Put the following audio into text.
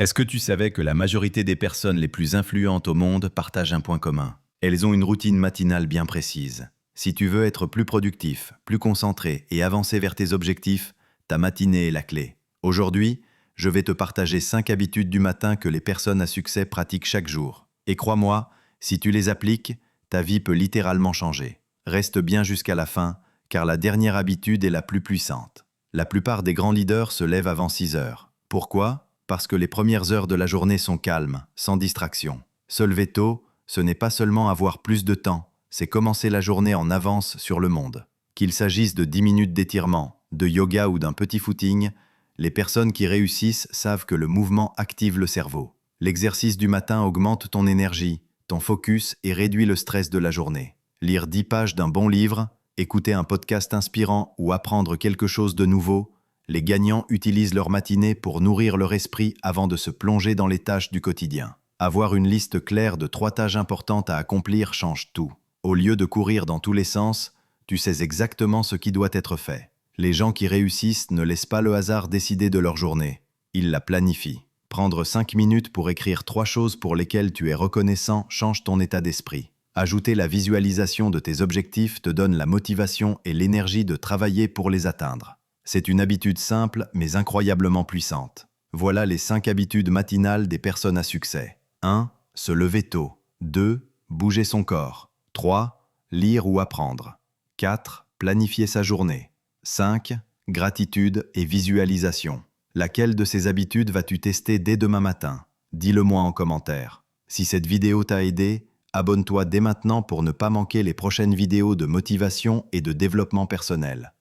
Est-ce que tu savais que la majorité des personnes les plus influentes au monde partagent un point commun? Elles ont une routine matinale bien précise. Si tu veux être plus productif, plus concentré et avancer vers tes objectifs, ta matinée est la clé. Aujourd'hui, je vais te partager 5 habitudes du matin que les personnes à succès pratiquent chaque jour. Et crois-moi, si tu les appliques, ta vie peut littéralement changer. Reste bien jusqu'à la fin, car la dernière habitude est la plus puissante. La plupart des grands leaders se lèvent avant 6 heures. Pourquoi? Parce que les premières heures de la journée sont calmes, sans distraction. Se lever tôt, ce n'est pas seulement avoir plus de temps, c'est commencer la journée en avance sur le monde. Qu'il s'agisse de 10 minutes d'étirement, de yoga ou d'un petit footing, les personnes qui réussissent savent que le mouvement active le cerveau. L'exercice du matin augmente ton énergie, ton focus et réduit le stress de la journée. Lire 10 pages d'un bon livre, écouter un podcast inspirant ou apprendre quelque chose de nouveau, les gagnants utilisent leur matinée pour nourrir leur esprit avant de se plonger dans les tâches du quotidien. Avoir une liste claire de 3 tâches importantes à accomplir change tout. Au lieu de courir dans tous les sens, tu sais exactement ce qui doit être fait. Les gens qui réussissent ne laissent pas le hasard décider de leur journée. Ils la planifient. Prendre 5 minutes pour écrire 3 choses pour lesquelles tu es reconnaissant change ton état d'esprit. Ajouter la visualisation de tes objectifs te donne la motivation et l'énergie de travailler pour les atteindre. C'est une habitude simple mais incroyablement puissante. Voilà les 5 habitudes matinales des personnes à succès. 1. Se lever tôt. 2. Bouger son corps. 3. Lire ou apprendre. 4. Planifier sa journée. 5. Gratitude et visualisation. Laquelle de ces habitudes vas-tu tester dès demain matin? Dis-le-moi en commentaire. Si cette vidéo t'a aidé, abonne-toi dès maintenant pour ne pas manquer les prochaines vidéos de motivation et de développement personnel.